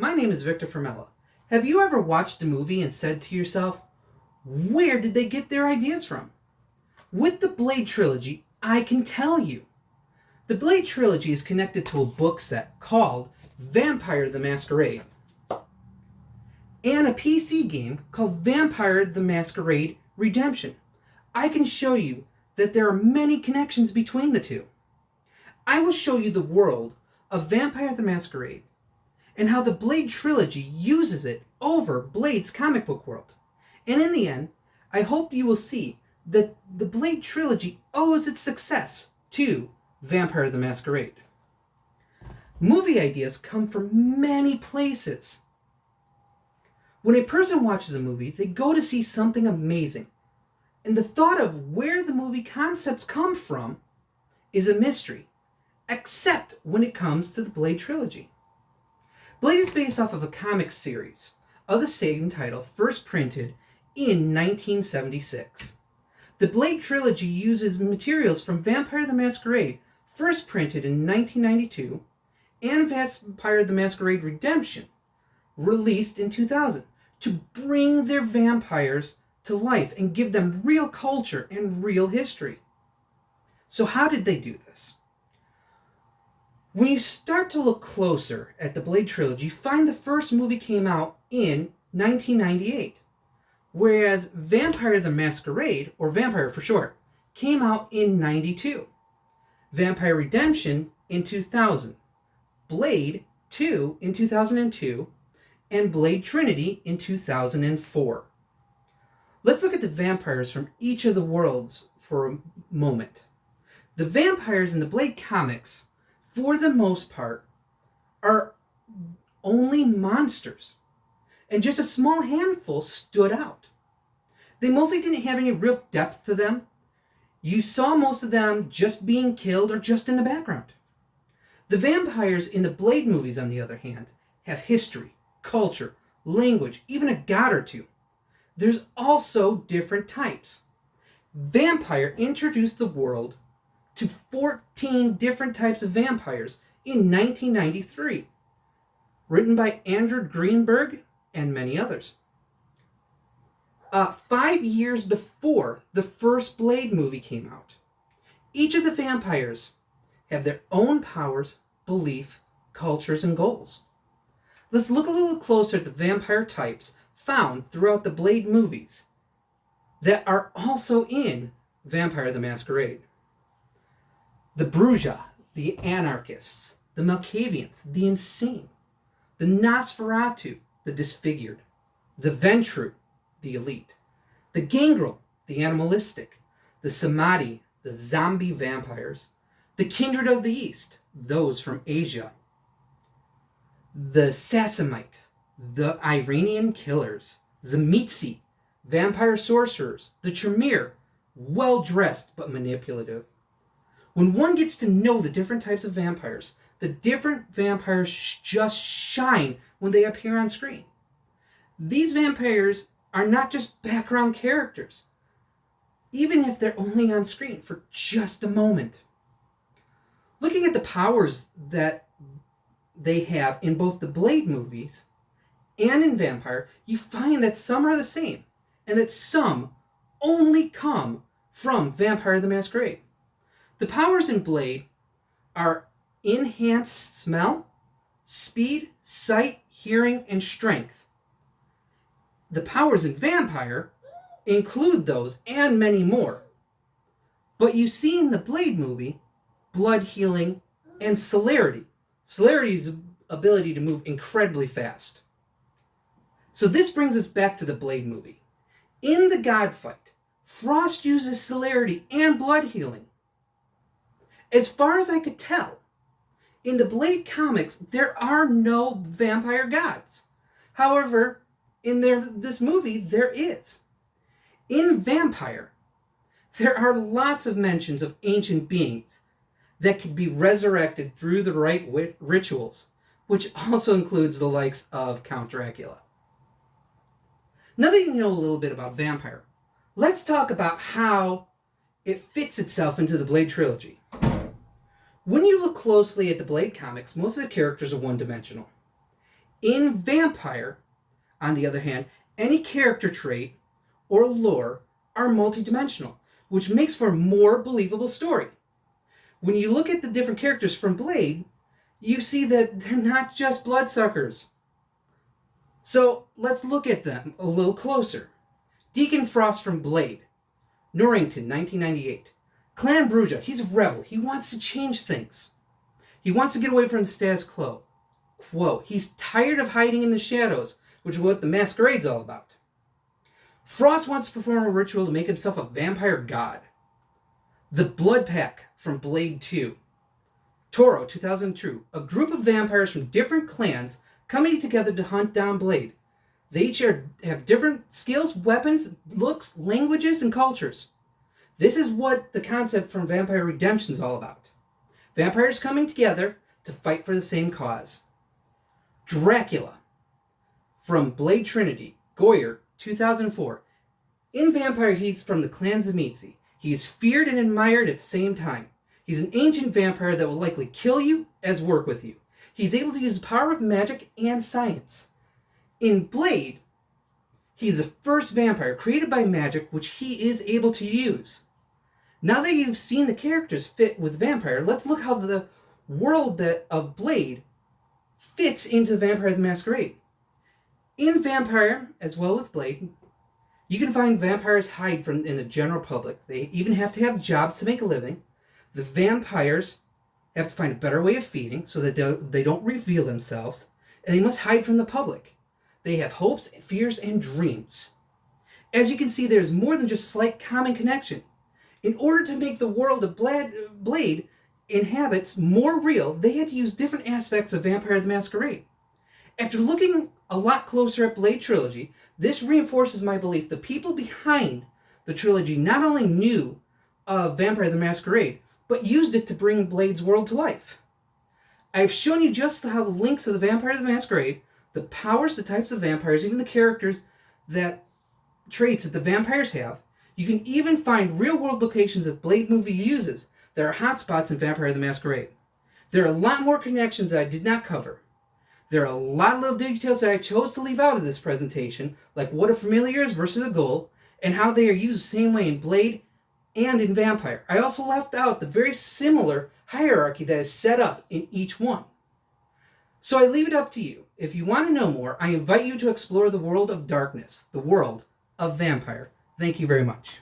My name is Victor Formella. Have you ever watched a movie and said to yourself, where did they get their ideas from? With the Blade trilogy, I can tell you. The Blade trilogy is connected to a book set called Vampire the Masquerade and a PC game called Vampire the Masquerade Redemption. I can show you that there are many connections between the two. I will show you the world of Vampire the Masquerade and how the Blade trilogy uses it over Blade's comic book world. And in the end, I hope you will see that the Blade trilogy owes its success to Vampire the Masquerade. Movie ideas come from many places. When a person watches a movie, they go to see something amazing. And the thought of where the movie concepts come from is a mystery, except when it comes to the Blade trilogy. Blade is based off of a comic series of the same title, first printed in 1976. The Blade trilogy uses materials from Vampire the Masquerade, first printed in 1992, and Vampire the Masquerade Redemption, released in 2000, to bring their vampires to life and give them real culture and real history. So how did they do this? When you start to look closer at the Blade trilogy, you find the first movie came out in 1998, whereas Vampire the Masquerade, or Vampire for short, came out in 92. Vampire Redemption in 2000, Blade 2 in 2002, and Blade Trinity in 2004. Let's look at the vampires from each of the worlds for a moment. The vampires in the Blade comics, for the most part, are only monsters, and just a small handful stood out. They mostly didn't have any real depth to them. You saw most of them just being killed or just in the background. The vampires in the Blade movies, on the other hand, have history, culture, language, even a god or two. There's also different types. Vampire introduced the world to 14 different types of vampires in 1993, written by Andrew Greenberg and many others. 5 years before the first Blade movie came out, each of the vampires have their own powers, belief, cultures, and goals. Let's look a little closer at the vampire types found throughout the Blade movies that are also in Vampire the Masquerade. The Bruja, the Anarchists, the Malkavians, the Insane, the Nosferatu, the Disfigured, the Ventru, the Elite, the Gangrel, the Animalistic, the Samadhi, the Zombie Vampires, the Kindred of the East, those from Asia, the Sassamite, the Iranian Killers, Tzimisce, Vampire Sorcerers, the Tremere, well-dressed but manipulative. When one gets to know the different types of vampires, the different vampires just shine when they appear on screen. These vampires are not just background characters, even if they're only on screen for just a moment. Looking at the powers that they have in both the Blade movies and in Vampire, you find that some are the same, and that some only come from Vampire the Masquerade. The powers in Blade are enhanced smell, speed, sight, hearing, and strength. The powers in Vampire include those and many more. But you see in the Blade movie, blood healing and celerity. Celerity's ability to move incredibly fast. So this brings us back to the Blade movie. In the God fight, Frost uses celerity and blood healing. As far as I could tell, in the Blade comics, there are no vampire gods. However, in this movie, there is. In Vampire, there are lots of mentions of ancient beings that could be resurrected through the right rituals, which also includes the likes of Count Dracula. Now that you know a little bit about Vampire, let's talk about how it fits itself into the Blade trilogy. When you look closely at the Blade comics, most of the characters are one-dimensional. In Vampire, on the other hand, any character trait or lore are multidimensional, which makes for a more believable story. When you look at the different characters from Blade, you see that they're not just bloodsuckers. So let's look at them a little closer. Deacon Frost from Blade, Norrington, 1998. Clan Bruja, he's a rebel. He wants to change things. He wants to get away from the status quo. He's tired of hiding in the shadows, which is what the Masquerade's all about. Frost wants to perform a ritual to make himself a vampire god. The Blood Pack from Blade 2. Toro, 2002. A group of vampires from different clans coming together to hunt down Blade. They each have different skills, weapons, looks, languages, and cultures. This is what the concept from Vampire Redemption is all about. Vampires coming together to fight for the same cause. Dracula from Blade Trinity, Goyer, 2004. In Vampire, he's from the clan Zamitzi. He is feared and admired at the same time. He's an ancient vampire that will likely kill you as work with you. He's able to use the power of magic and science. In Blade, he's the first vampire created by magic which he is able to use. Now that you've seen the characters fit with Vampire, let's look how the world of Blade fits into Vampire the Masquerade. In Vampire, as well as Blade, you can find vampires hide from in the general public. They even have to have jobs to make a living. The vampires have to find a better way of feeding so that they don't reveal themselves, and they must hide from the public. They have hopes, fears, and dreams. As you can see, there's more than just slight common connection. In order to make the world of Blade inhabits more real, they had to use different aspects of Vampire the Masquerade. After looking a lot closer at Blade Trilogy, this reinforces my belief the people behind the trilogy not only knew of Vampire the Masquerade, but used it to bring Blade's world to life. I've shown you just how the links of the Vampire the Masquerade, the powers, the types of vampires, even the characters, that traits that the vampires have. You can even find real-world locations that the Blade movie uses that are hotspots in Vampire the Masquerade. There are a lot more connections that I did not cover. There are a lot of little details that I chose to leave out of this presentation, like what a familiar is versus a ghoul, and how they are used the same way in Blade and in Vampire. I also left out the very similar hierarchy that is set up in each one. So I leave it up to you. If you want to know more, I invite you to explore the world of darkness, the world of Vampire. Thank you very much.